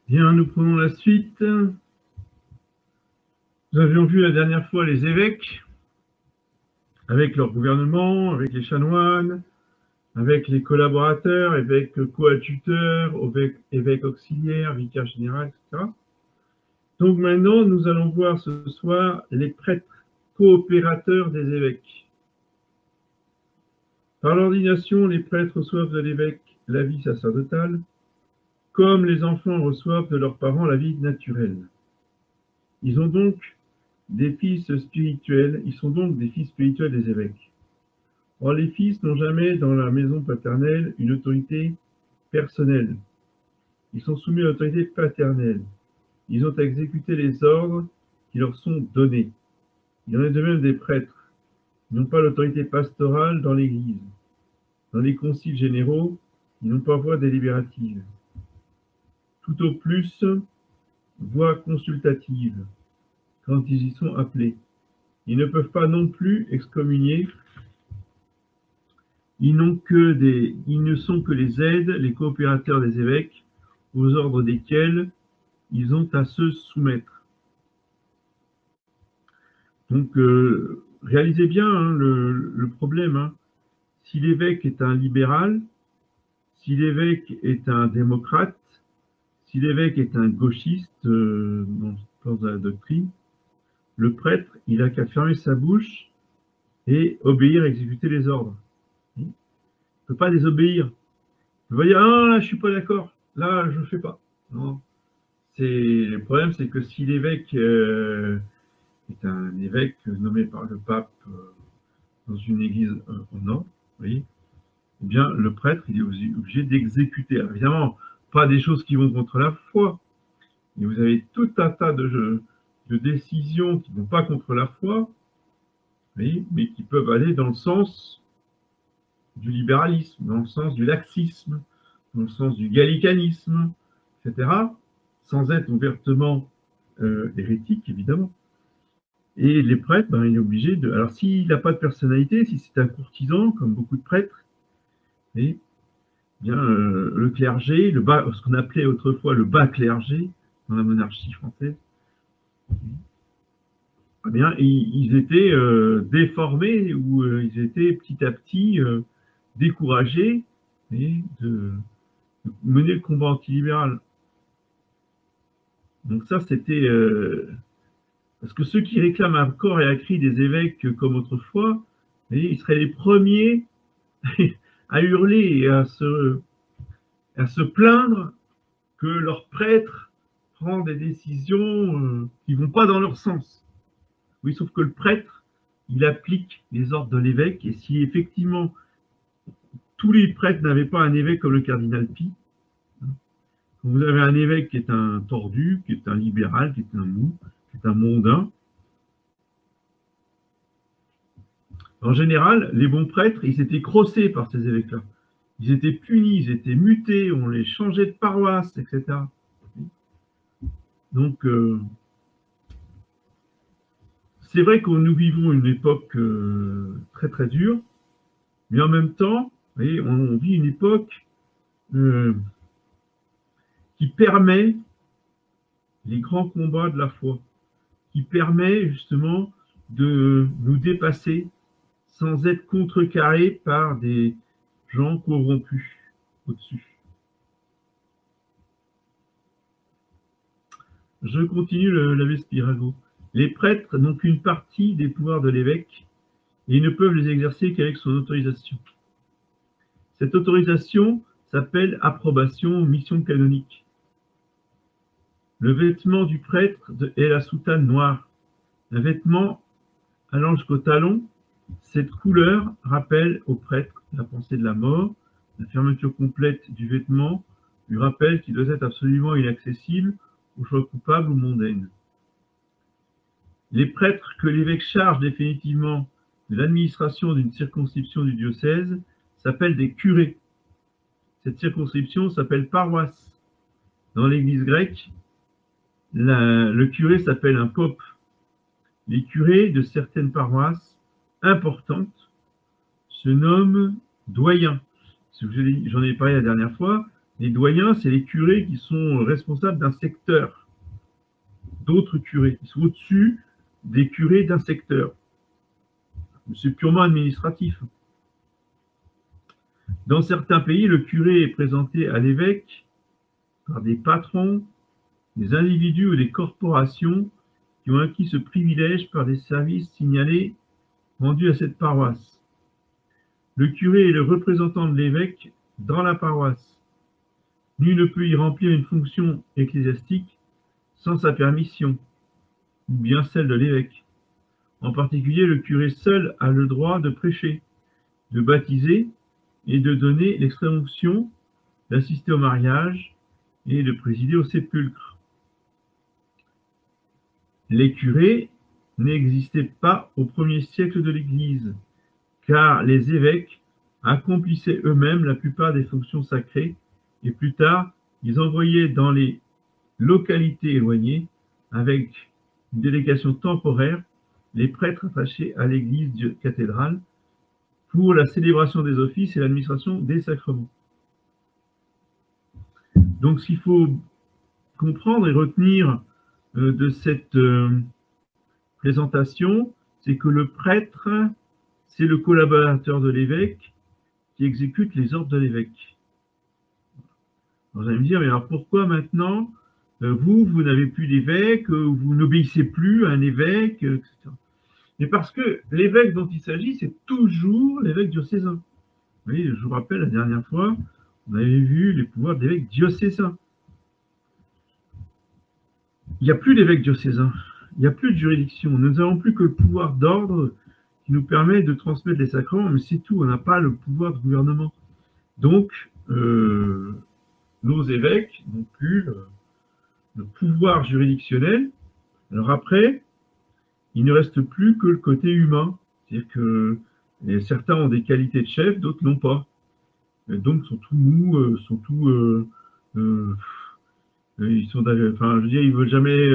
Bien, nous prenons la suite. Nous avions vu la dernière fois les évêques, avec leur gouvernement, avec les chanoines, avec les collaborateurs, évêques coadjuteurs, évêques auxiliaires, vicaires généraux, etc. Donc maintenant, nous allons voir ce soir les prêtres coopérateurs des évêques. Par l'ordination, les prêtres reçoivent de l'évêque la vie sacerdotale, comme les enfants reçoivent de leurs parents la vie naturelle. Ils ont donc des fils spirituels, ils sont donc des fils spirituels des évêques. Or, les fils n'ont jamais dans la maison paternelle une autorité personnelle. Ils sont soumis à l'autorité paternelle. Ils ont à exécuter les ordres qui leur sont donnés. Il en est de même des prêtres. Ils n'ont pas l'autorité pastorale dans l'Église. Dans les conciles généraux, ils n'ont pas voix délibérative. Tout au plus, voix consultative, quand ils y sont appelés. Ils ne peuvent pas non plus excommunier. Ils ne sont que les aides, les coopérateurs des évêques, aux ordres desquels ils ont à se soumettre. Donc, réalisez bien le problème. Si l'évêque est un libéral, si l'évêque est un démocrate, si l'évêque est un gauchiste dans la doctrine, le prêtre, il a qu'à fermer sa bouche et obéir, exécuter les ordres. Il ne peut pas désobéir. Il va dire, ah, là, je ne suis pas d'accord, là, je ne fais pas. Non. Le problème, c'est que si l'évêque est un évêque nommé par le pape dans une église en ordre, vous voyez, eh bien, le prêtre, il est obligé d'exécuter. Évidemment, pas des choses qui vont contre la foi. Et vous avez tout un tas de décisions qui ne vont pas contre la foi, oui, mais qui peuvent aller dans le sens du libéralisme, dans le sens du laxisme, dans le sens du gallicanisme, etc., sans être ouvertement hérétique, évidemment. Et les prêtres, il est obligé de... Alors, s'il n'a pas de personnalité, si c'est un courtisan, comme beaucoup de prêtres, et, bien, le clergé, ce qu'on appelait autrefois le bas clergé, dans la monarchie française, eh bien, ils étaient déformés ou ils étaient petit à petit découragés de mener le combat antilibéral. Donc ça, c'était... parce que ceux qui réclament à corps et à cri des évêques comme autrefois, ils seraient les premiers à hurler et à se plaindre que leur prêtre prend des décisions qui ne vont pas dans leur sens. Oui, sauf que le prêtre, il applique les ordres de l'évêque, et si effectivement tous les prêtres n'avaient pas un évêque comme le cardinal Pie, vous avez un évêque qui est un tordu, qui est un libéral, qui est un mou, qui est un mondain. En général, les bons prêtres, ils étaient crossés par ces évêques-là. Ils étaient punis, ils étaient mutés, on les changeait de paroisse, etc. Donc, c'est vrai que nous vivons une époque très très dure, mais en même temps, vous voyez, on vit une époque qui permet les grands combats de la foi, qui permet justement de nous dépasser sans être contrecarrés par des gens corrompus au-dessus. Je continue l'abbé Spirago. Les prêtres n'ont qu'une partie des pouvoirs de l'évêque et ils ne peuvent les exercer qu'avec son autorisation. Cette autorisation s'appelle approbation, mission canonique. Le vêtement du prêtre est la soutane noire. Un vêtement allant jusqu'au talon, cette couleur rappelle au prêtre la pensée de la mort. La fermeture complète du vêtement lui rappelle qu'il doit être absolument inaccessible aux choses coupables ou mondaines. Les prêtres que l'évêque charge définitivement de l'administration d'une circonscription du diocèse s'appellent des curés. Cette circonscription s'appelle paroisse. Dans l'Église grecque, le curé s'appelle un pope. Les curés de certaines paroisses importantes se nomment doyens. J'en ai parlé la dernière fois, Les doyens, c'est les curés qui sont responsables d'un secteur, d'autres curés, qui sont au-dessus des curés d'un secteur. C'est purement administratif. Dans certains pays, le curé est présenté à l'évêque par des patrons, des individus ou des corporations qui ont acquis ce privilège par des services signalés rendus à cette paroisse. Le curé est le représentant de l'évêque dans la paroisse. Nul ne peut y remplir une fonction ecclésiastique sans sa permission, ou bien celle de l'évêque. En particulier, le curé seul a le droit de prêcher, de baptiser et de donner l'extrême-onction, d'assister au mariage et de présider au sépulcre. Les curés n'existaient pas au premier siècle de l'Église, car les évêques accomplissaient eux-mêmes la plupart des fonctions sacrées, et plus tard, ils envoyaient dans les localités éloignées, avec une délégation temporaire, les prêtres attachés à l'église cathédrale pour la célébration des offices et l'administration des sacrements. Donc, ce qu'il faut comprendre et retenir de cette présentation, c'est que le prêtre, c'est le collaborateur de l'évêque qui exécute les ordres de l'évêque. Vous allez me dire, mais alors pourquoi maintenant, vous n'avez plus d'évêque, vous n'obéissez plus à un évêque, etc. Mais parce que l'évêque dont il s'agit, c'est toujours l'évêque diocésain. Vous voyez, je vous rappelle, la dernière fois, on avait vu les pouvoirs d'évêque diocésain. Il n'y a plus d'évêque diocésain, il n'y a plus de juridiction. Nous n'avons plus que le pouvoir d'ordre qui nous permet de transmettre les sacrements, mais c'est tout, on n'a pas le pouvoir de gouvernement. Donc, nos évêques n'ont plus le pouvoir juridictionnel. Alors après, il ne reste plus que le côté humain. C'est-à-dire que certains ont des qualités de chef, d'autres n'ont pas. Et donc, sont tout mous, sont tout... ils sont, enfin, je veux dire, ils veulent jamais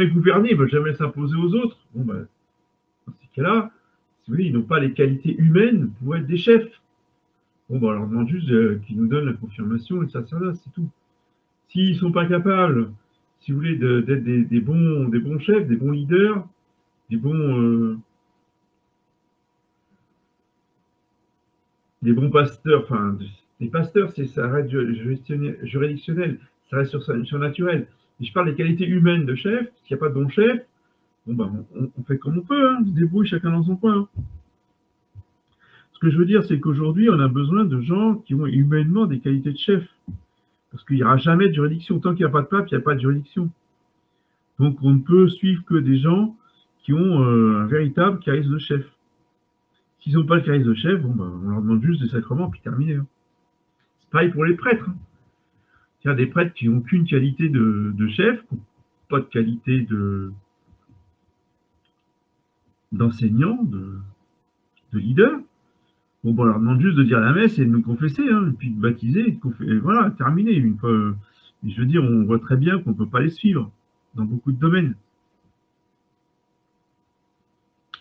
gouverner, ils veulent jamais s'imposer aux autres. Bon, ben, dans ces cas-là, si vous voulez, ils n'ont pas les qualités humaines pour être des chefs. Bon, ben, on leur demande juste qu'ils nous donnent la confirmation et le sacerdoce, c'est tout. S'ils ne sont pas capables, si vous voulez, d'être des bons chefs, des bons leaders, des bons pasteurs, enfin, les pasteurs, ça reste juridictionnel, ça reste surnaturel. Et je parle des qualités humaines de chef. S'il n'y a pas de bon chef, bon, ben, on fait comme on peut, hein, on se débrouille chacun dans son coin. Hein. Ce que je veux dire, c'est qu'aujourd'hui, on a besoin de gens qui ont humainement des qualités de chef. Parce qu'il n'y aura jamais de juridiction. Tant qu'il n'y a pas de pape, il n'y a pas de juridiction. Donc, on ne peut suivre que des gens qui ont un véritable charisme de chef. S'ils n'ont pas le charisme de chef, bon, ben, on leur demande juste des sacrements, puis terminé. Hein. C'est pareil pour les prêtres. Hein. Il y a des prêtres qui n'ont qu'une qualité de chef, qui n'ont pas de qualité d'enseignant, de leader. Bon, ben, on leur demande juste de dire la messe et de nous confesser, hein, et puis de baptiser, et voilà, terminé. Une fois, je veux dire, on voit très bien qu'on ne peut pas les suivre dans beaucoup de domaines.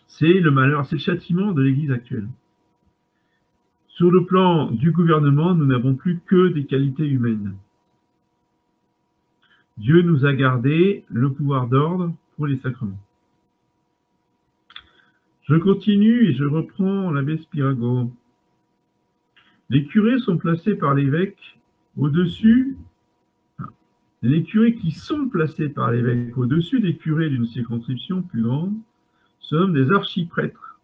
C'est le malheur, c'est le châtiment de l'Église actuelle. Sur le plan du gouvernement, nous n'avons plus que des qualités humaines. Dieu nous a gardé le pouvoir d'ordre pour les sacrements. Je continue et je reprends l'abbé Spirago. Les curés sont placés par l'évêque au-dessus. Les curés qui sont placés par l'évêque au-dessus des curés d'une circonscription plus grande se nomment des archiprêtres.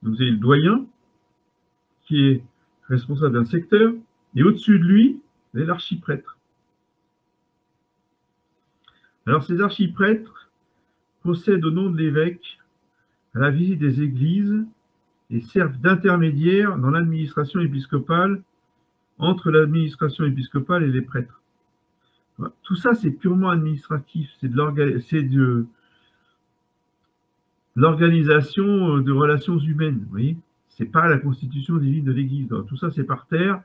Donc, vous avez le doyen qui est responsable d'un secteur, et au-dessus de lui, vous avez l'archiprêtre. Alors, ces archiprêtres procèdent au nom de l'évêque à la visite des églises et servent d'intermédiaires dans l'administration épiscopale, entre l'administration épiscopale et les prêtres. Tout ça, c'est purement administratif, c'est de l'organisation de relations humaines, vous voyez. C'est pas la constitution divine de l'Église. Tout ça, c'est par terre,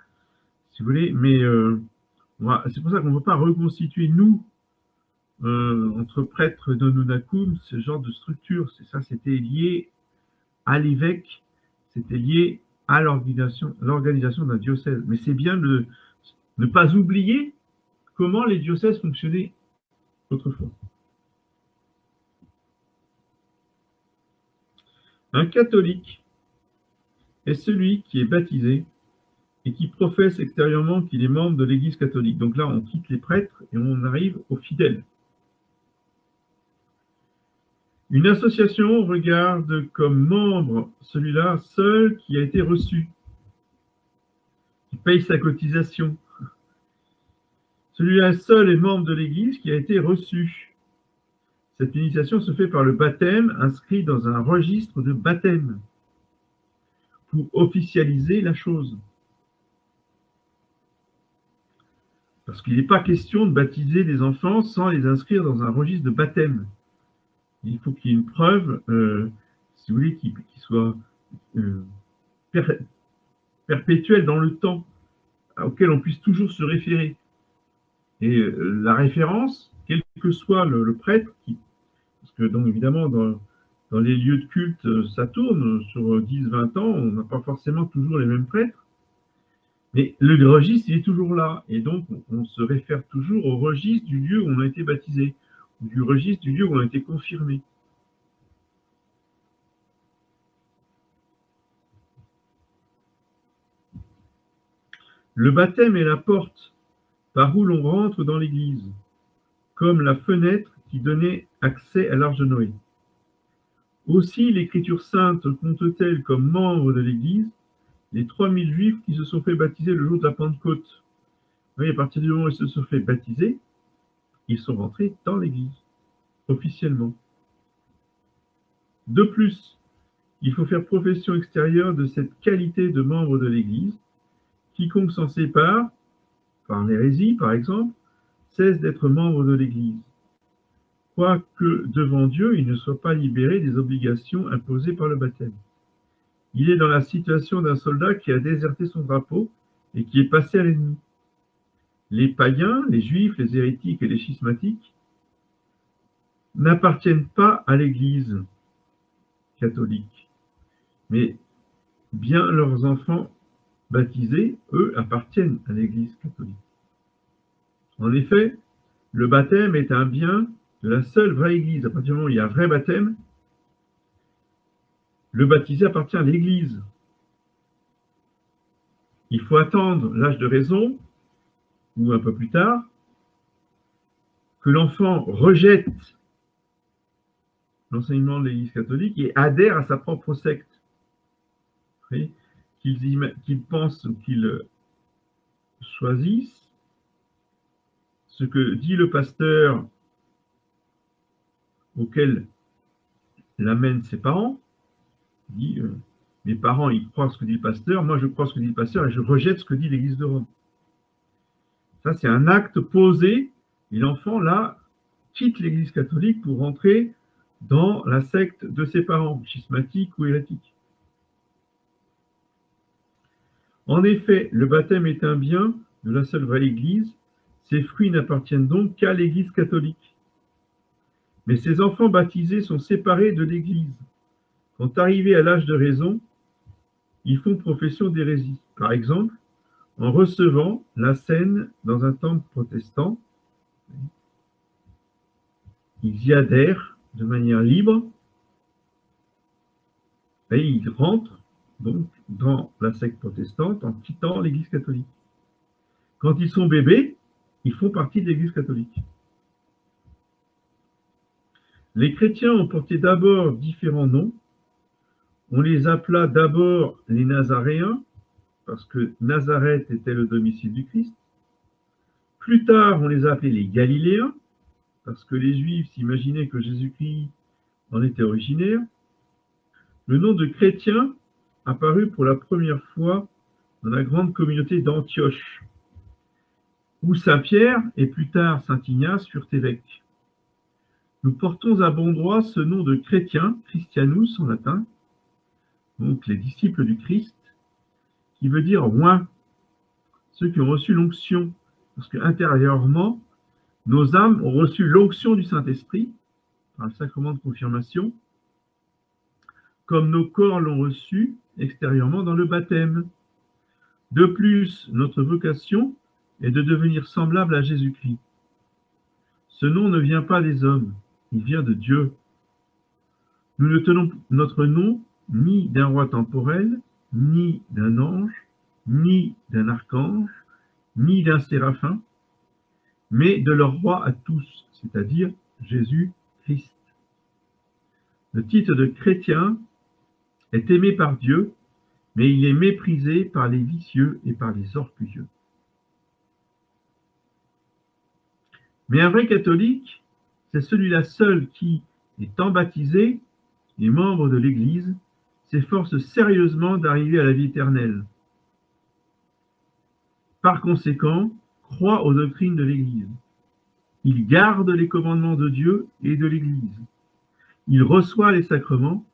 si vous voulez, mais c'est pour ça qu'on ne peut pas reconstituer, nous, entre prêtres de Nunacum, ce genre de structure. Ça, c'était lié à l'évêque, c'était lié à l'organisation d'un diocèse. Mais c'est bien de ne pas oublier comment les diocèses fonctionnaient autrefois. Un catholique est celui qui est baptisé et qui professe extérieurement qu'il est membre de l'Église catholique. Donc là, on quitte les prêtres et on arrive aux fidèles. Une association regarde comme membre celui-là seul qui a été reçu, qui paye sa cotisation. Celui-là seul est membre de l'Église qui a été reçu. Cette initiation se fait par le baptême inscrit dans un registre de baptême pour officialiser la chose. Parce qu'il n'est pas question de baptiser des enfants sans les inscrire dans un registre de baptême. Il faut qu'il y ait une preuve, si vous voulez, qui soit perpétuelle dans le temps, auquel on puisse toujours se référer. Et la référence, quel que soit le prêtre, parce que donc évidemment dans les lieux de culte, ça tourne sur 10-20 ans, on n'a pas forcément toujours les mêmes prêtres, mais le registre, il est toujours là, et donc on se réfère toujours au registre du lieu où on a été baptisé, ou du registre du lieu où on a été confirmé. Le baptême est la porte par où l'on rentre dans l'Église, comme la fenêtre qui donnait accès à l'Arche de Noé. Aussi, l'Écriture sainte compte-t-elle comme membres de l'Église les 3000 Juifs qui se sont fait baptiser le jour de la Pentecôte. Oui, à partir du moment où ils se sont fait baptiser, ils sont rentrés dans l'Église, officiellement. De plus, il faut faire profession extérieure de cette qualité de membre de l'Église. Quiconque s'en sépare, par l'hérésie par exemple, cesse d'être membre de l'Église, quoique devant Dieu, il ne soit pas libéré des obligations imposées par le baptême. Il est dans la situation d'un soldat qui a déserté son drapeau et qui est passé à l'ennemi. Les païens, les juifs, les hérétiques et les schismatiques n'appartiennent pas à l'Église catholique, mais bien leurs enfants baptisés, eux, appartiennent à l'Église catholique. En effet, le baptême est un bien de la seule vraie Église. À partir du moment où il y a un vrai baptême, le baptisé appartient à l'Église. Il faut attendre l'âge de raison, ou un peu plus tard, que l'enfant rejette l'enseignement de l'Église catholique et adhère à sa propre secte. Qu'il pense ou qu'il choisisse ce que dit le pasteur auquel l'amènent ses parents. Il dit, mes parents, ils croient ce que dit le pasteur, moi je crois ce que dit le pasteur et je rejette ce que dit l'Église de Rome. Ça, c'est un acte posé et l'enfant, là, quitte l'Église catholique pour rentrer dans la secte de ses parents, schismatique ou hérétique. En effet, le baptême est un bien de la seule vraie Église. Ses fruits n'appartiennent donc qu'à l'Église catholique. Mais ces enfants baptisés sont séparés de l'Église. Quand arrivés à l'âge de raison, ils font profession d'hérésie. Par exemple, en recevant la scène dans un temple protestant, ils y adhèrent de manière libre et ils rentrent donc dans la secte protestante en quittant l'Église catholique. Quand ils sont bébés, ils font partie de l'Église catholique. Les chrétiens ont porté d'abord différents noms. On les appela d'abord les Nazaréens, parce que Nazareth était le domicile du Christ. Plus tard, on les a appelés les Galiléens, parce que les Juifs s'imaginaient que Jésus-Christ en était originaire. Le nom de chrétien apparut pour la première fois dans la grande communauté d'Antioche, où Saint Pierre et plus tard Saint Ignace furent évêques. Nous portons à bon droit ce nom de chrétien, Christianus en latin, donc les disciples du Christ, qui veut dire oint, ceux qui ont reçu l'onction, parce qu'intérieurement, nos âmes ont reçu l'onction du Saint-Esprit par le sacrement de confirmation, comme nos corps l'ont reçu extérieurement dans le baptême. De plus, notre vocation est de devenir semblable à Jésus-Christ. Ce nom ne vient pas des hommes, il vient de Dieu. Nous ne tenons notre nom ni d'un roi temporel, ni d'un ange, ni d'un archange, ni d'un séraphin, mais de leur roi à tous, c'est-à-dire Jésus-Christ. Le titre de chrétien est aimé par Dieu, mais il est méprisé par les vicieux et par les orgueilleux. Mais un vrai catholique, c'est celui-là seul qui, étant baptisé et membre de l'Église, s'efforce sérieusement d'arriver à la vie éternelle. Par conséquent, croit aux doctrines de l'Église. Il garde les commandements de Dieu et de l'Église. Il reçoit les sacrements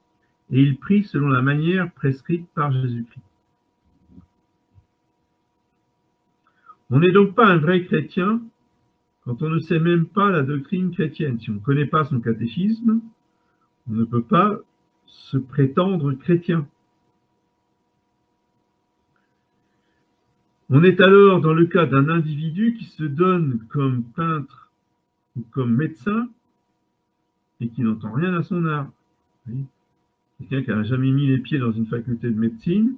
et il prie selon la manière prescrite par Jésus-Christ. On n'est donc pas un vrai chrétien quand on ne sait même pas la doctrine chrétienne. Si on ne connaît pas son catéchisme, on ne peut pas se prétendre chrétien. On est alors dans le cas d'un individu qui se donne comme peintre ou comme médecin et qui n'entend rien à son art. Quelqu'un qui n'a jamais mis les pieds dans une faculté de médecine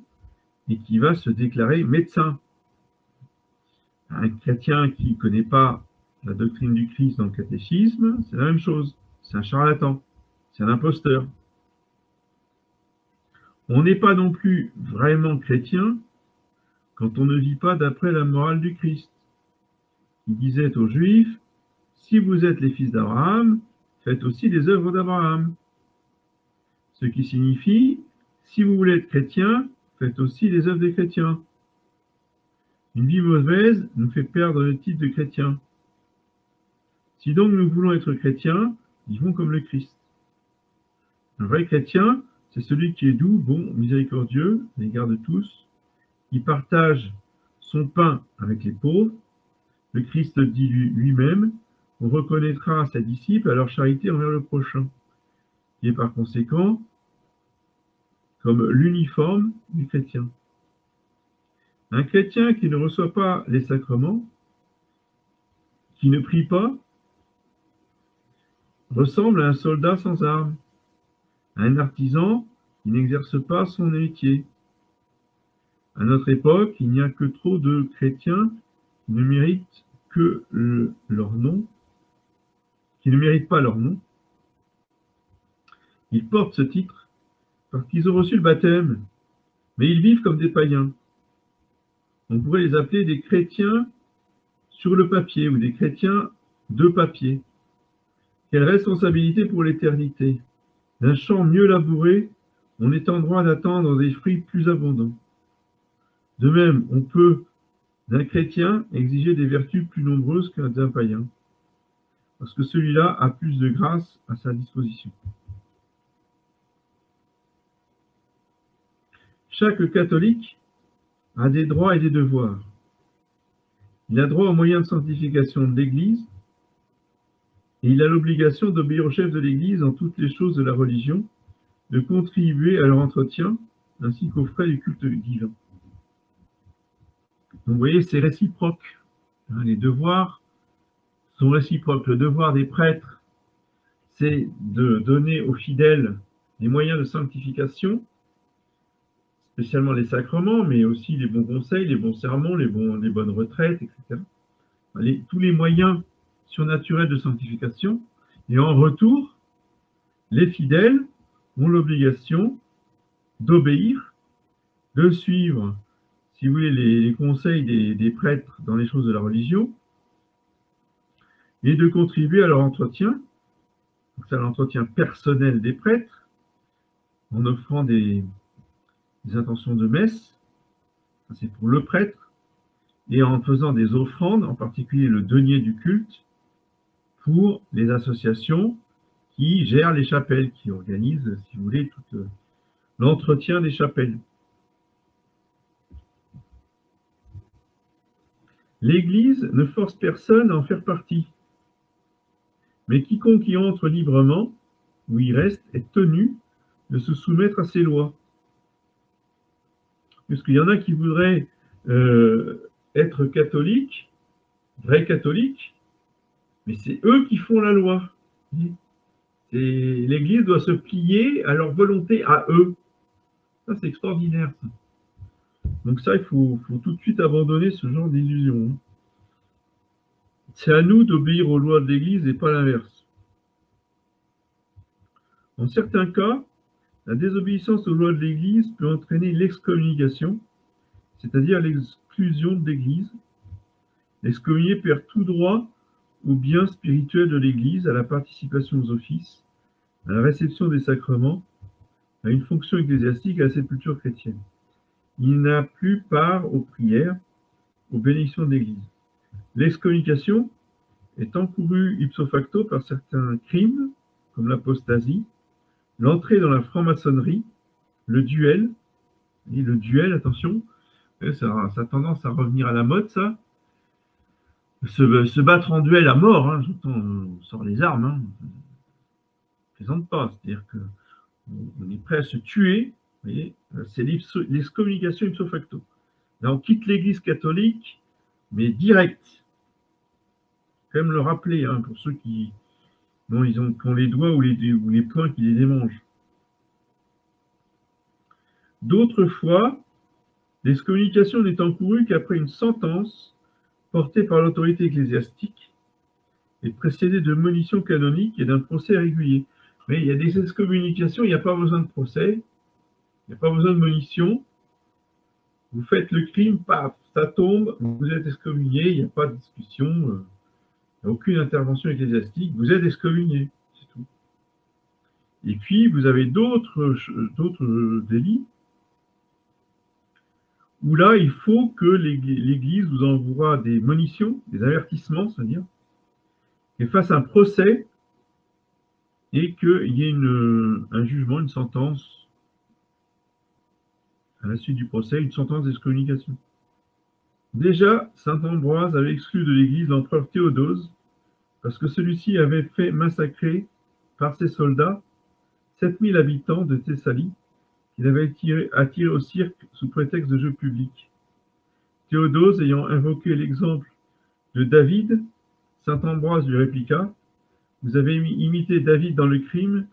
et qui va se déclarer médecin. Un chrétien qui ne connaît pas la doctrine du Christ dans le catéchisme, c'est la même chose. C'est un charlatan, c'est un imposteur. On n'est pas non plus vraiment chrétien quand on ne vit pas d'après la morale du Christ. Il disait aux Juifs, si vous êtes les fils d'Abraham, faites aussi les œuvres d'Abraham. Ce qui signifie, si vous voulez être chrétien, faites aussi les œuvres des chrétiens. Une vie mauvaise nous fait perdre le titre de chrétien. Si donc nous voulons être chrétiens, vivons comme le Christ. Un vrai chrétien, c'est celui qui est doux, bon, miséricordieux, à l'égard de tous, qui partage son pain avec les pauvres. Le Christ dit lui-même, on reconnaîtra ses disciples à leur charité envers le prochain, qui est par conséquent comme l'uniforme du chrétien. Un chrétien qui ne reçoit pas les sacrements, qui ne prie pas, ressemble à un soldat sans armes, à un artisan qui n'exerce pas son métier. À notre époque, il n'y a que trop de chrétiens qui ne méritent que leur nom, qui ne méritent pas leur nom. Ils portent ce titre parce qu'ils ont reçu le baptême, mais ils vivent comme des païens. On pourrait les appeler des chrétiens sur le papier ou des chrétiens de papier. Quelle responsabilité pour l'éternité! D'un champ mieux labouré, on est en droit d'attendre des fruits plus abondants. De même, on peut d'un chrétien exiger des vertus plus nombreuses qu'un d'un païen, parce que celui-là a plus de grâce à sa disposition. Chaque catholique a des droits et des devoirs. Il a droit aux moyens de sanctification de l'Église et il a l'obligation d'obéir au chef de l'Église en toutes les choses de la religion, de contribuer à leur entretien ainsi qu'aux frais du culte divin. Donc vous voyez, c'est réciproque. Les devoirs sont réciproques. Le devoir des prêtres, c'est de donner aux fidèles les moyens de sanctification, spécialement les sacrements, mais aussi les bons conseils, les bons sermons, les bonnes retraites, etc. Tous les moyens surnaturels de sanctification. Et en retour, les fidèles ont l'obligation d'obéir, de suivre, si vous voulez, les conseils des prêtres dans les choses de la religion, et de contribuer à leur entretien, c'est l'entretien personnel des prêtres, en offrant des intentions de messe, c'est pour le prêtre, et en faisant des offrandes, en particulier le denier du culte, pour les associations qui gèrent les chapelles, qui organisent, si vous voulez, tout l'entretien des chapelles. L'Église ne force personne à en faire partie, mais quiconque y entre librement, ou y reste, est tenu de se soumettre à ses lois. Parce qu'il y en a qui voudraient être catholiques, vrais catholiques, mais c'est eux qui font la loi. L'Église doit se plier à leur volonté, à eux. Ça, c'est extraordinaire. Ça. Donc ça, il faut tout de suite abandonner ce genre d'illusion. C'est à nous d'obéir aux lois de l'Église et pas l'inverse. En certains cas, la désobéissance aux lois de l'Église peut entraîner l'excommunication, c'est-à-dire l'exclusion de l'Église. L'excommunié perd tout droit au bien spirituel de l'Église, à la participation aux offices, à la réception des sacrements, à une fonction ecclésiastique, à la sépulture chrétienne. Il n'a plus part aux prières, aux bénédictions de l'Église. L'excommunication est encourue ipso facto par certains crimes, comme l'apostasie, l'entrée dans la franc-maçonnerie, le duel. Et le duel, attention, ça a tendance à revenir à la mode, ça. Se battre en duel à mort, hein, j'entends, on sort les armes, hein. On ne plaisante pas, c'est-à-dire qu'on est prêt à se tuer, vous voyez, c'est l'excommunication ipso facto. Là, on quitte l'Église catholique, mais direct. Quand même le rappeler, hein, pour ceux qui ont les doigts ou les poings qui les démangent. D'autres fois, l'excommunication n'est encourue qu'après une sentence portée par l'autorité ecclésiastique et précédée de monitions canoniques et d'un procès régulier. Mais il y a des excommunications, il n'y a pas besoin de procès, il n'y a pas besoin de monition. Vous faites le crime, paf, ça tombe, vous êtes excommunié, il n'y a pas de discussion, il n'y a aucune intervention ecclésiastique, vous êtes excommunié, c'est tout. Et puis, vous avez d'autres délits où là, il faut que l'Église vous envoie des monitions, des avertissements, c'est-à-dire, et fasse un procès et qu'il y ait un jugement, une sentence, à la suite du procès, une sentence d'excommunication. Déjà, saint Ambroise avait exclu de l'Église l'empereur Théodose parce que celui-ci avait fait massacrer par ses soldats 7000 habitants de Thessalie qu'il avait attirés au cirque sous prétexte de jeux publics. Théodose, ayant invoqué l'exemple de David, saint Ambroise lui répliqua: « Vous avez imité David dans le crime,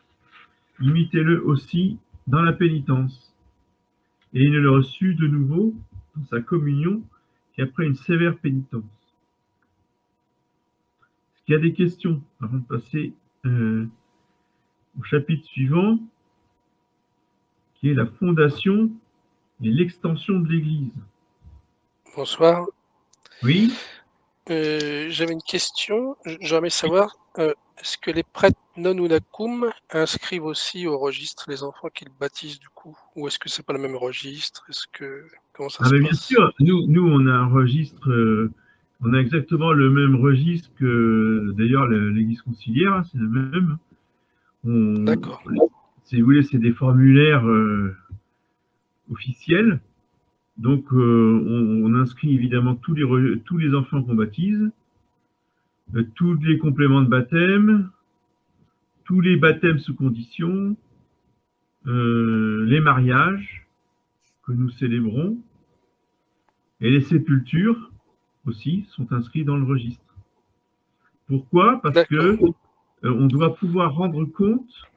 imitez-le aussi dans la pénitence. » Et il le reçut de nouveau dans sa communion qu'après une sévère pénitence. Est-ce qu'il y a des questions avant de passer au chapitre suivant, qui est la fondation et l'extension de l'Église? Bonsoir. Oui. J'avais une question. J'aimerais savoir, est-ce que les prêtres non unacum inscrivent aussi au registre les enfants qu'ils baptisent du coup? Ou est-ce que c'est pas le même registre? Comment ça se passe? Bien sûr, nous on a un registre, on a exactement le même registre que d'ailleurs l'Église conciliaire, hein, c'est le même. D'accord. Si vous voulez, c'est des formulaires officiels. Donc, on inscrit évidemment tous les enfants qu'on baptise, tous les compléments de baptême, tous les baptêmes sous condition, les mariages que nous célébrons, et les sépultures aussi sont inscrits dans le registre. Pourquoi? Parce que on doit pouvoir rendre compte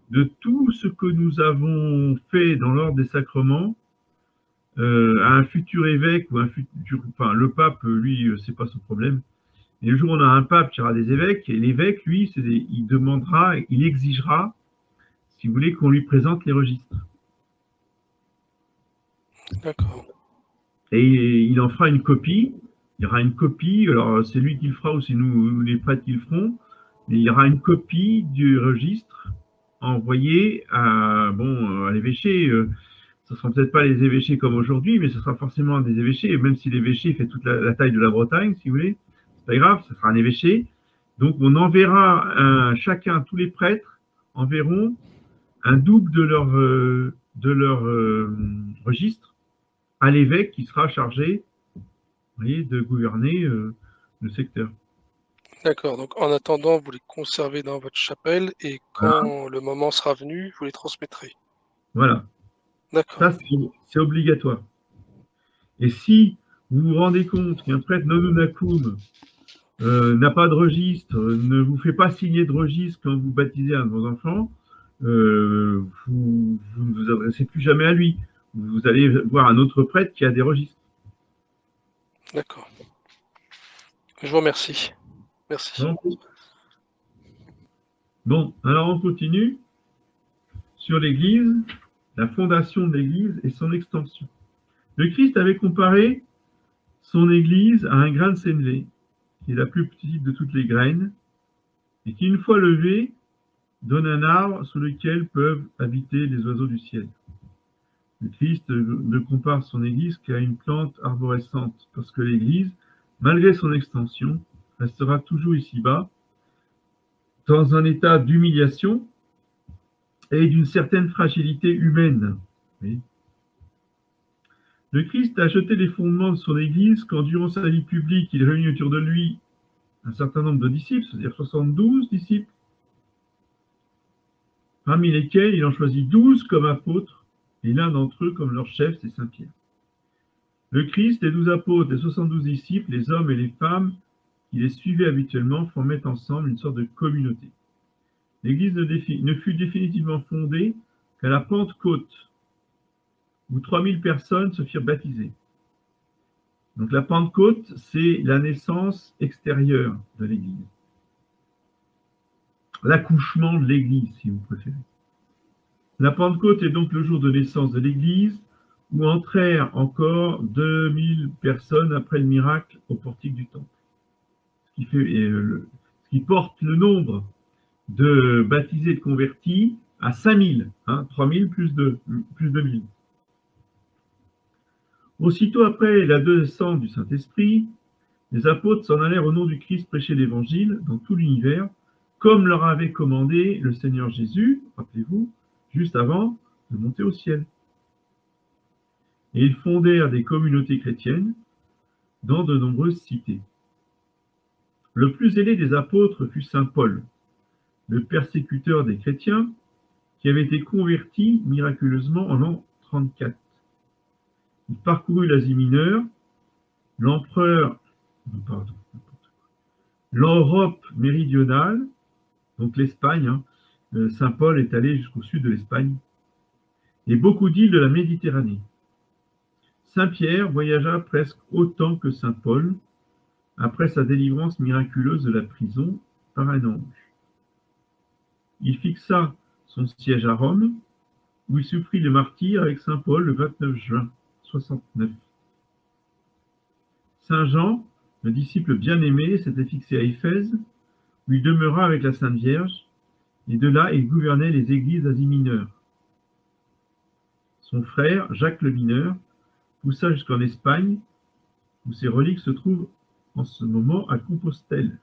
de tout ce que nous avons fait dans l'ordre des sacrements à un futur évêque ou un futur, enfin le pape, lui, c'est pas son problème. Et le jour où on a un pape qui aura des évêques, et l'évêque, lui, il demandera, il exigera, si vous voulez, qu'on lui présente les registres. D'accord. Et il en fera une copie. Il y aura une copie. Alors, c'est lui qui le fera ou c'est nous, les prêtres, qui le feront. Mais il y aura une copie du registre envoyée à l'évêché. Ce ne sera peut-être pas les évêchés comme aujourd'hui, mais ce sera forcément des évêchés. Même si l'évêché fait toute la taille de la Bretagne, si vous voulez, c'est pas grave, ce sera un évêché. Donc, on enverra chacun, tous les prêtres enverront un double de leur registre à l'évêque qui sera chargé, vous voyez, de gouverner le secteur. D'accord. Donc, en attendant, vous les conservez dans votre chapelle et quand le moment sera venu, vous les transmettrez. Voilà. D'accord. Ça, c'est obligatoire. Et si vous vous rendez compte qu'un prêtre nonunakum n'a pas de registre, ne vous fait pas signer de registre quand vous baptisez un de vos enfants, vous ne vous adressez plus jamais à lui. Vous allez voir un autre prêtre qui a des registres. D'accord. Je vous remercie. Merci. Bon, alors on continue sur l'Église, la fondation de l'Église et son extension. Le Christ avait comparé son Église à un grain de sénévé, qui est la plus petite de toutes les graines, et qui, une fois levée, donne un arbre sous lequel peuvent habiter les oiseaux du ciel. Le Christ ne compare son Église qu'à une plante arborescente, parce que l'Église, malgré son extension, restera toujours ici-bas, dans un état d'humiliation et d'une certaine fragilité humaine. Oui. Le Christ a jeté les fondements de son Église quand, durant sa vie publique, il réunit autour de lui un certain nombre de disciples, c'est-à-dire 72 disciples, parmi lesquels il en choisit 12 comme apôtres, et l'un d'entre eux comme leur chef, c'est Saint Pierre. Le Christ, les 12 apôtres, les 72 disciples, les hommes et les femmes qui les suivaient habituellement formaient ensemble une sorte de communauté. L'Église ne fut définitivement fondée qu'à la Pentecôte, où 3000 personnes se firent baptiser. Donc la Pentecôte, c'est la naissance extérieure de l'Église. L'accouchement de l'Église, si vous préférez. La Pentecôte est donc le jour de naissance de l'Église, où entrèrent encore 2000 personnes après le miracle au portique du temple. Ce qui porte le nombre de baptisés, de convertis à 5000, 3000 plus 2000. Aussitôt après la descente du Saint-Esprit, les apôtres s'en allèrent au nom du Christ prêcher l'Évangile dans tout l'univers, comme leur avait commandé le Seigneur Jésus, rappelez-vous, juste avant de monter au ciel. Et ils fondèrent des communautés chrétiennes dans de nombreuses cités. Le plus zélé des apôtres fut saint Paul, le persécuteur des chrétiens, qui avait été converti miraculeusement en l'an 34. Il parcourut l'Asie mineure, l'Europe méridionale, donc l'Espagne, saint Paul est allé jusqu'au sud de l'Espagne, et beaucoup d'îles de la Méditerranée. Saint Pierre voyagea presque autant que saint Paul, après sa délivrance miraculeuse de la prison par un ange. Il fixa son siège à Rome, où il souffrit le martyre avec saint Paul le 29 juin 69. Saint Jean, le disciple bien-aimé, s'était fixé à Éphèse, où il demeura avec la Sainte Vierge, et de là il gouvernait les églises d'Asie mineure. Son frère, Jacques le Mineur, poussa jusqu'en Espagne, où ses reliques se trouvent en ce moment à Compostelle.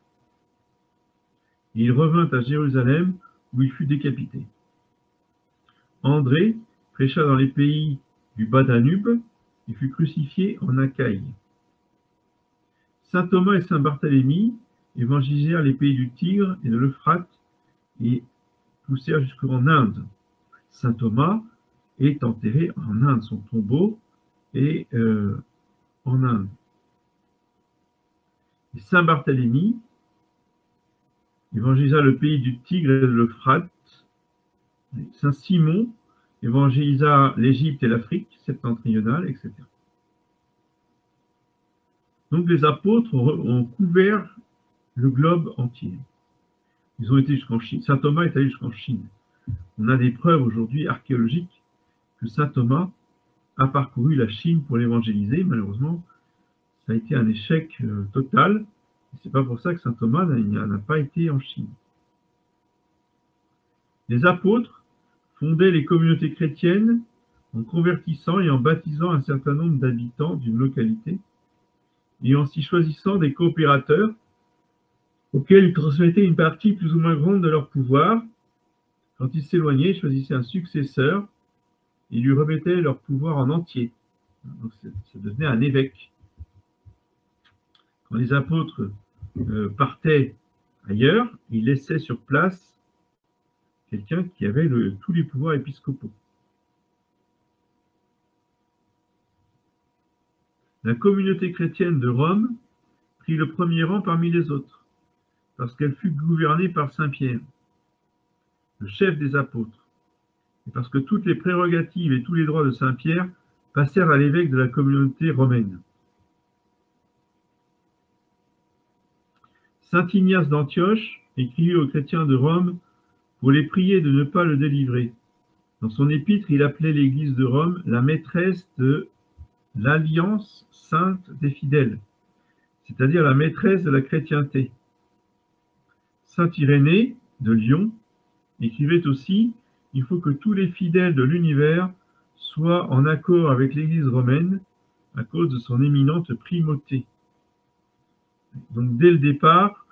Et il revint à Jérusalem, où il fut décapité. André prêcha dans les pays du Bas-Danube et fut crucifié en Achaïe. Saint Thomas et saint Barthélemy évangélisèrent les pays du Tigre et de l'Euphrate et poussèrent jusqu'en Inde. Saint Thomas est enterré en Inde, son tombeau est en Inde. Et saint Barthélemy évangélisa le pays du Tigre et de l'Euphrate. Saint Simon évangélisa l'Égypte et l'Afrique septentrionale, etc. Donc les apôtres ont couvert le globe entier. Ils ont été jusqu'en Chine. Saint Thomas est allé jusqu'en Chine. On a des preuves aujourd'hui archéologiques que saint Thomas a parcouru la Chine pour l'évangéliser. Malheureusement, ça a été un échec total. C'est pas pour ça que saint Thomas n'a pas été en Chine. Les apôtres fondaient les communautés chrétiennes en convertissant et en baptisant un certain nombre d'habitants d'une localité et en s'y choisissant des coopérateurs auxquels ils transmettaient une partie plus ou moins grande de leur pouvoir. Quand ils s'éloignaient, ils choisissaient un successeur et lui remettaient leur pouvoir en entier. Donc, ça devenait un évêque. Quand les apôtres partaient ailleurs, ils laissaient sur place quelqu'un qui avait tous les pouvoirs épiscopaux. La communauté chrétienne de Rome prit le premier rang parmi les autres, parce qu'elle fut gouvernée par saint Pierre, le chef des apôtres, et parce que toutes les prérogatives et tous les droits de saint Pierre passèrent à l'évêque de la communauté romaine. Saint Ignace d'Antioche écrivit aux chrétiens de Rome pour les prier de ne pas le délivrer. Dans son épître, il appelait l'Église de Rome la maîtresse de l'alliance sainte des fidèles, c'est-à-dire la maîtresse de la chrétienté. Saint Irénée de Lyon écrivait aussi « Il faut que tous les fidèles de l'univers soient en accord avec l'Église romaine à cause de son éminente primauté. » Donc dès le départ,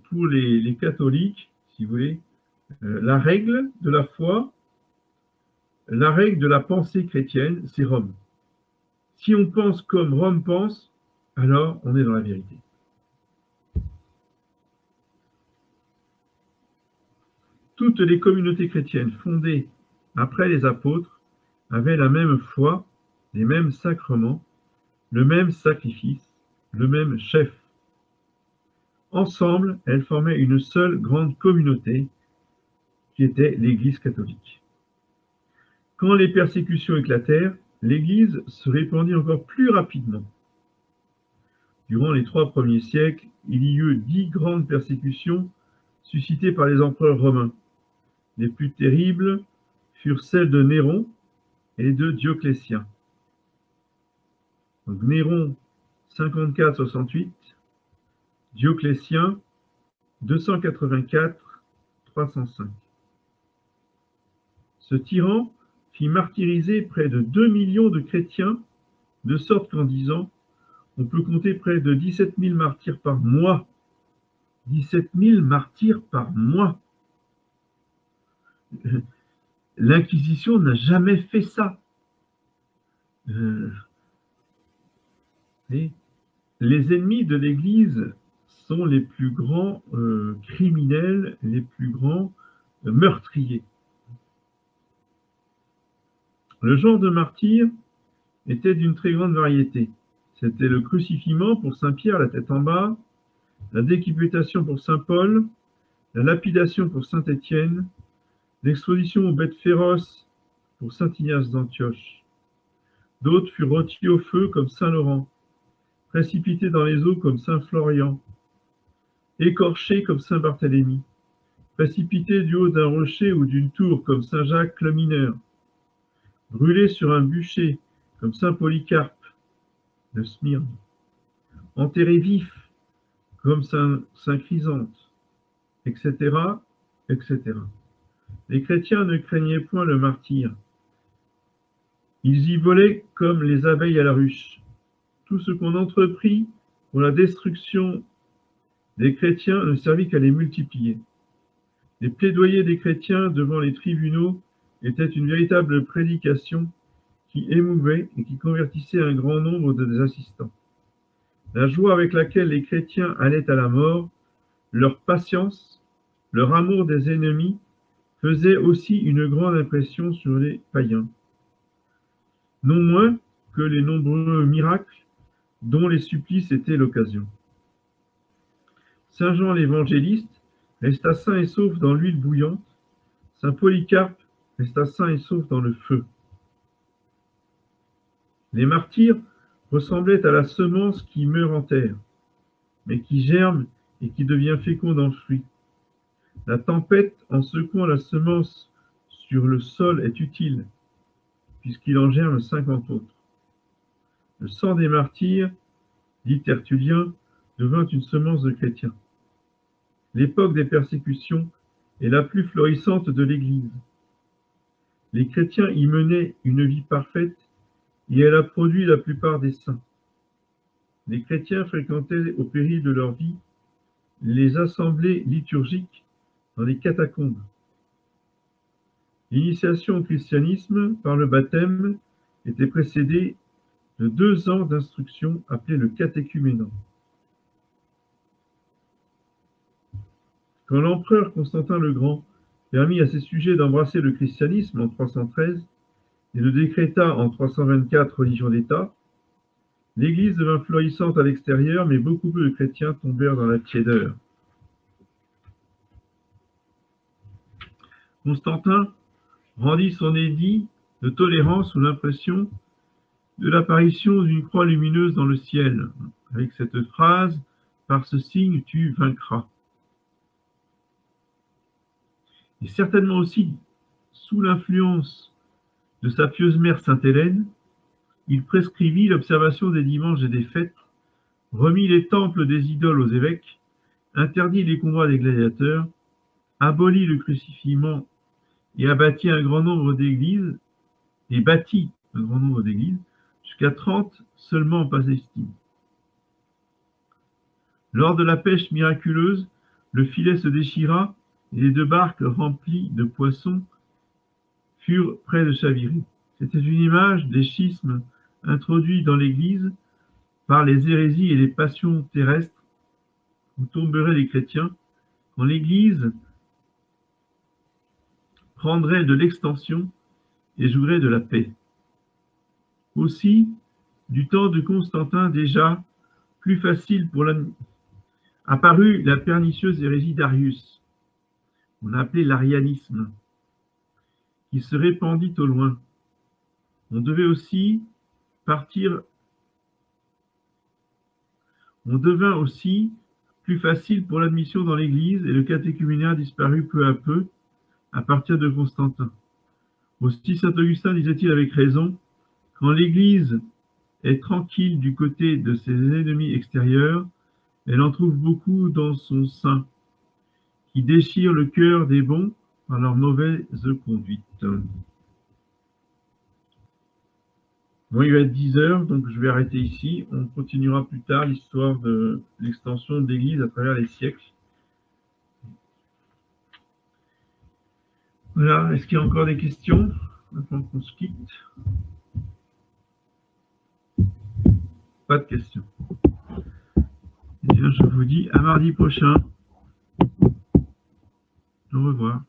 pour les catholiques, si vous voulez, la règle de la foi, la règle de la pensée chrétienne, c'est Rome. Si on pense comme Rome pense, alors on est dans la vérité. Toutes les communautés chrétiennes fondées après les apôtres avaient la même foi, les mêmes sacrements, le même sacrifice, le même chef. Ensemble, elles formaient une seule grande communauté qui était l'Église catholique. Quand les persécutions éclatèrent, l'Église se répandit encore plus rapidement. Durant les 3 premiers siècles, il y eut 10 grandes persécutions suscitées par les empereurs romains. Les plus terribles furent celles de Néron et de Dioclétien. Donc Néron 54-68, Dioclétien 284-305. Ce tyran fit martyriser près de 2 millions de chrétiens, de sorte qu'en 10 ans, on peut compter près de 17 000 martyrs par mois. 17 000 martyrs par mois. L'Inquisition n'a jamais fait ça. Les ennemis de l'Église sont les plus grands criminels, les plus grands meurtriers. Le genre de martyr était d'une très grande variété. C'était le crucifiement pour saint Pierre, la tête en bas, la décapitation pour saint Paul, la lapidation pour saint Étienne, l'exposition aux bêtes féroces pour saint Ignace d'Antioche. D'autres furent rôtis au feu comme saint Laurent, précipités dans les eaux comme saint Florian, écorchés comme saint Barthélemy, précipités du haut d'un rocher ou d'une tour comme saint Jacques le mineur, brûlés sur un bûcher comme saint Polycarpe de Smyrne, enterrés vifs comme saint Chrysanthe, etc., etc. Les chrétiens ne craignaient point le martyre. Ils y volaient comme les abeilles à la ruche. Tout ce qu'on entreprit pour la destruction des chrétiens ne servit qu'à les multiplier. Les plaidoyers des chrétiens devant les tribunaux étaient une véritable prédication qui émouvait et qui convertissait un grand nombre des assistants. La joie avec laquelle les chrétiens allaient à la mort, leur patience, leur amour des ennemis faisaient aussi une grande impression sur les païens. Non moins que les nombreux miracles dont les supplices étaient l'occasion. Saint Jean l'évangéliste resta sain et sauf dans l'huile bouillante, saint Polycarpe resta sain et sauf dans le feu. Les martyrs ressemblaient à la semence qui meurt en terre, mais qui germe et qui devient féconde en fruits. La tempête, en secouant la semence sur le sol, est utile, puisqu'il en germe 50 autres. Le sang des martyrs, dit Tertullien, devint une semence de chrétiens. L'époque des persécutions est la plus florissante de l'Église. Les chrétiens y menaient une vie parfaite et elle a produit la plupart des saints. Les chrétiens fréquentaient au péril de leur vie les assemblées liturgiques dans les catacombes. L'initiation au christianisme par le baptême était précédée de 2 ans d'instruction appelée le catéchuménat. Quand l'empereur Constantin le Grand permit à ses sujets d'embrasser le christianisme en 313 et le décréta en 324 religion d'État, L'Église devint florissante à l'extérieur, mais beaucoup de chrétiens tombèrent dans la tiédeur. Constantin rendit son édit de tolérance sous l'impression de l'apparition d'une croix lumineuse dans le ciel, avec cette phrase « Par ce signe, tu vaincras ». Et certainement aussi, sous l'influence de sa pieuse mère Sainte-Hélène, il prescrivit l'observation des dimanches et des fêtes, remit les temples des idoles aux évêques, interdit les combats des gladiateurs, abolit le crucifixion et bâtit un grand nombre d'églises, jusqu'à 30 seulement en Palestine. Lors de la pêche miraculeuse, le filet se déchira et les 2 barques remplies de poissons furent près de chavirer. C'était une image des schismes introduits dans l'Église par les hérésies et les passions terrestres où tomberaient les chrétiens quand l'Église prendrait de l'extension et jouerait de la paix. Aussi, du temps de Constantin déjà, plus facile pour apparut la pernicieuse hérésie d'Arius, on appelait l'arianisme, qui se répandit au loin. On devint aussi plus facile pour l'admission dans l'Église et le catéchuménat disparut peu à peu à partir de Constantin. Aussi saint Augustin disait-il avec raison, quand l'Église est tranquille du côté de ses ennemis extérieurs, elle en trouve beaucoup dans son sein, qui déchirent le cœur des bons par leur mauvaise conduite. Bon, il va être 10 heures, donc je vais arrêter ici. On continuera plus tard l'histoire de l'extension de l'Église à travers les siècles. Voilà, est-ce qu'il y a encore des questions avant qu'on se quitte? Pas de questions. Eh bien, je vous dis à mardi prochain. Au revoir.